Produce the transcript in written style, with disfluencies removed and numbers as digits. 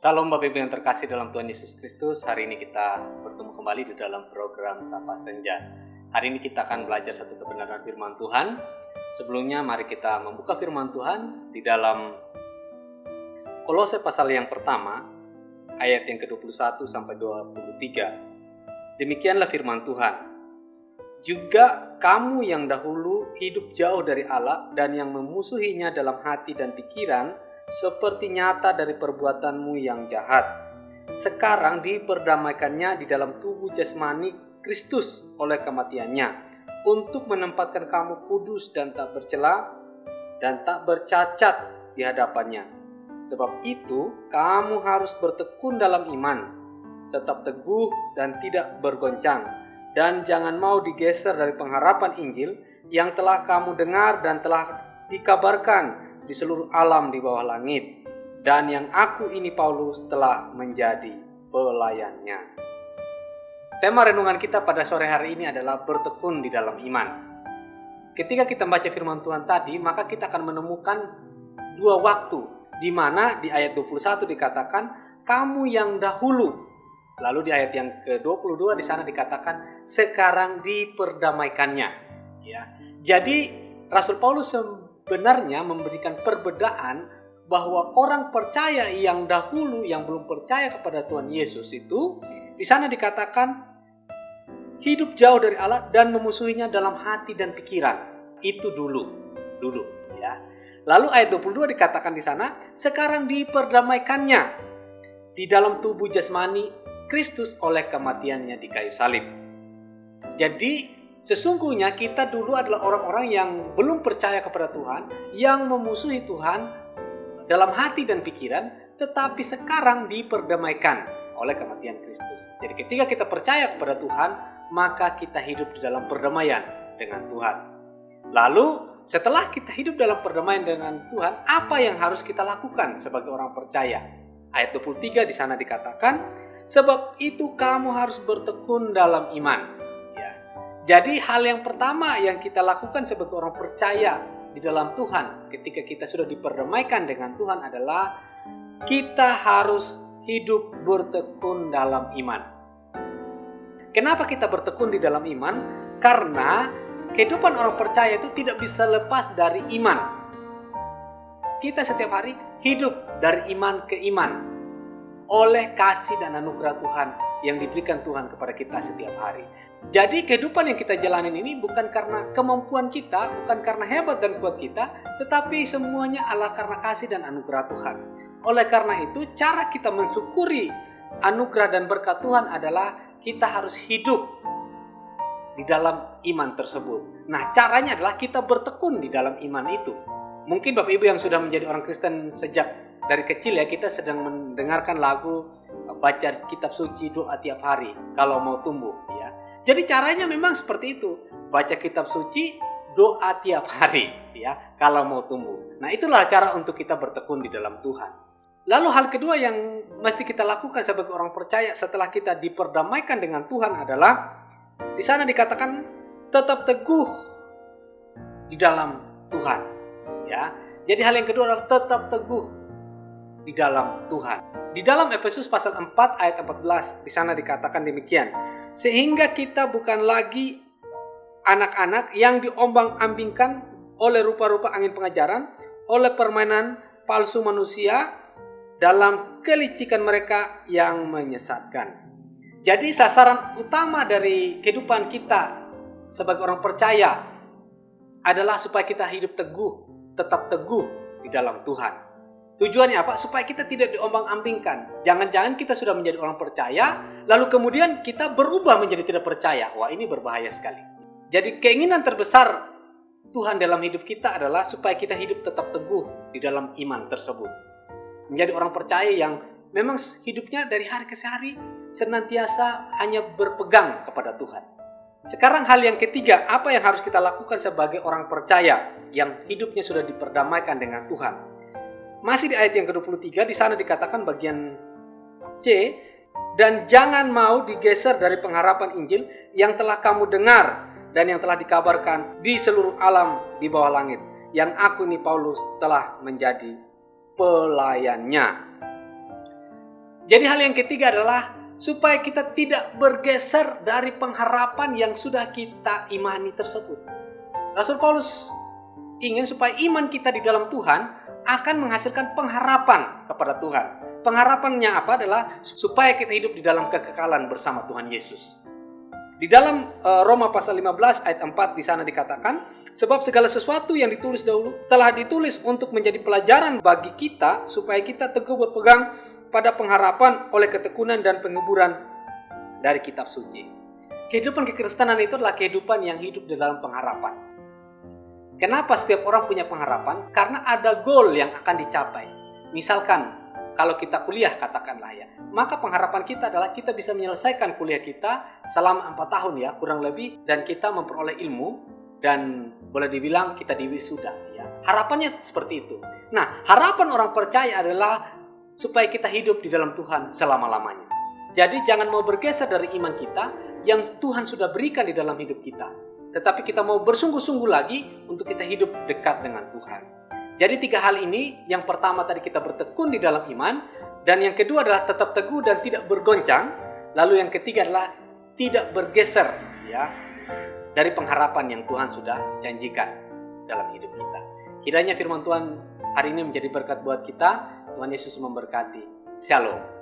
Salam Bapak Ibu yang terkasih dalam Tuhan Yesus Kristus. Hari ini kita bertemu kembali di dalam program Sapa Senja. Hari ini kita akan belajar satu kebenaran firman Tuhan. Sebelumnya mari kita membuka firman Tuhan di dalam Kolose pasal yang pertama, ayat yang ke-21 sampai 23. Demikianlah firman Tuhan. Juga kamu yang dahulu hidup jauh dari Allah dan yang memusuhinya dalam hati dan pikiran, seperti nyata dari perbuatanmu yang jahat. Sekarang diperdamaikannya di dalam tubuh jasmani Kristus oleh kematiannya, untuk menempatkan kamu kudus dan tak bercela dan tak bercacat di hadapannya. Sebab itu kamu harus bertekun dalam iman, tetap teguh dan tidak bergoncang, dan jangan mau digeser dari pengharapan Injil yang telah kamu dengar dan telah dikabarkan di seluruh alam di bawah langit, dan yang aku ini Paulus telah menjadi pelayannya. Tema renungan kita pada sore hari ini adalah bertekun di dalam iman. Ketika kita membaca firman Tuhan tadi, maka kita akan menemukan dua waktu, di mana di ayat 21 dikatakan kamu yang dahulu, lalu di ayat yang ke-22 di sana dikatakan sekarang diperdamaikannya. Ya, jadi Rasul Paulus sebenarnya memberikan perbedaan bahwa orang percaya yang dahulu yang belum percaya kepada Tuhan Yesus itu di sana dikatakan hidup jauh dari Allah dan memusuhinya dalam hati dan pikiran. Itu dulu ya. Lalu ayat 22 dikatakan di sana sekarang diperdamaikannya di dalam tubuh jasmani Kristus oleh kematiannya di kayu salib. Jadi sesungguhnya kita dulu adalah orang-orang yang belum percaya kepada Tuhan, yang memusuhi Tuhan dalam hati dan pikiran, tetapi sekarang diperdamaikan oleh kematian Kristus. Jadi ketika kita percaya kepada Tuhan, maka kita hidup di dalam perdamaian dengan Tuhan. Lalu setelah kita hidup dalam perdamaian dengan Tuhan, apa yang harus kita lakukan sebagai orang percaya? Ayat 23 di sana dikatakan, sebab itu kamu harus bertekun dalam iman. Jadi hal yang pertama yang kita lakukan sebagai orang percaya di dalam Tuhan ketika kita sudah diperdamaikan dengan Tuhan adalah kita harus hidup bertekun dalam iman. Kenapa kita bertekun di dalam iman? Karena kehidupan orang percaya itu tidak bisa lepas dari iman. Kita setiap hari hidup dari iman ke iman oleh kasih dan anugerah Tuhan yang diberikan Tuhan kepada kita setiap hari. Jadi kehidupan yang kita jalanin ini bukan karena kemampuan kita, bukan karena hebat dan kuat kita, tetapi semuanya adalah karena kasih dan anugerah Tuhan. Oleh karena itu, cara kita mensyukuri anugerah dan berkat Tuhan adalah kita harus hidup di dalam iman tersebut. Nah, caranya adalah kita bertekun di dalam iman itu. Mungkin Bapak Ibu yang sudah menjadi orang Kristen sejak dari kecil ya, kita sedang mendengarkan lagu, baca kitab suci, doa tiap hari kalau mau tumbuh ya. Jadi caranya memang seperti itu, baca kitab suci, doa tiap hari ya kalau mau tumbuh. Nah, itulah cara untuk kita bertekun di dalam Tuhan. Lalu hal kedua yang mesti kita lakukan sebagai orang percaya setelah kita diperdamaikan dengan Tuhan adalah di sana dikatakan tetap teguh di dalam Tuhan ya. Jadi hal yang kedua adalah tetap teguh di dalam Tuhan. Di dalam Efesus pasal 4 ayat 14 di sana dikatakan demikian. Sehingga kita bukan lagi anak-anak yang diombang-ambingkan oleh rupa-rupa angin pengajaran, oleh permainan palsu manusia dalam kelicikan mereka yang menyesatkan. Jadi sasaran utama dari kehidupan kita sebagai orang percaya adalah supaya kita hidup teguh, tetap teguh di dalam Tuhan. Tujuannya apa? Supaya kita tidak diombang-ambingkan. Jangan-jangan kita sudah menjadi orang percaya, lalu kemudian kita berubah menjadi tidak percaya. Wah, ini berbahaya sekali. Jadi keinginan terbesar Tuhan dalam hidup kita adalah supaya kita hidup tetap teguh di dalam iman tersebut. Menjadi orang percaya yang memang hidupnya dari hari ke hari senantiasa hanya berpegang kepada Tuhan. Sekarang hal yang ketiga, apa yang harus kita lakukan sebagai orang percaya yang hidupnya sudah diperdamaikan dengan Tuhan? Masih di ayat yang ke-23 di sana dikatakan bagian C, dan jangan mau digeser dari pengharapan Injil yang telah kamu dengar dan yang telah dikabarkan di seluruh alam di bawah langit, yang aku ini Paulus telah menjadi pelayannya. Jadi hal yang ketiga adalah supaya kita tidak bergeser dari pengharapan yang sudah kita imani tersebut. Rasul Paulus ingin supaya iman kita di dalam Tuhan akan menghasilkan pengharapan kepada Tuhan. Pengharapannya apa? Adalah supaya kita hidup di dalam kekekalan bersama Tuhan Yesus. Di dalam Roma pasal 15 ayat 4 di sana dikatakan, sebab segala sesuatu yang ditulis dahulu telah ditulis untuk menjadi pelajaran bagi kita supaya kita teguh berpegang pada pengharapan oleh ketekunan dan penguburan dari kitab suci. Kehidupan kekristenan itu adalah kehidupan yang hidup di dalam pengharapan. Kenapa setiap orang punya pengharapan? Karena ada goal yang akan dicapai. Misalkan kalau kita kuliah katakanlah ya, maka pengharapan kita adalah kita bisa menyelesaikan kuliah kita selama 4 tahun ya kurang lebih, dan kita memperoleh ilmu dan boleh dibilang kita diwisuda ya. Harapannya seperti itu. Nah, harapan orang percaya adalah supaya kita hidup di dalam Tuhan selama-lamanya. Jadi jangan mau bergeser dari iman kita yang Tuhan sudah berikan di dalam hidup kita, tetapi kita mau bersungguh-sungguh lagi untuk kita hidup dekat dengan Tuhan. Jadi 3 hal ini, yang pertama tadi kita bertekun di dalam iman, dan yang kedua adalah tetap teguh dan tidak bergoncang, lalu yang ketiga adalah tidak bergeser ya dari pengharapan yang Tuhan sudah janjikan dalam hidup kita. Kiranya firman Tuhan hari ini menjadi berkat buat kita. Tuhan Yesus memberkati. Shalom.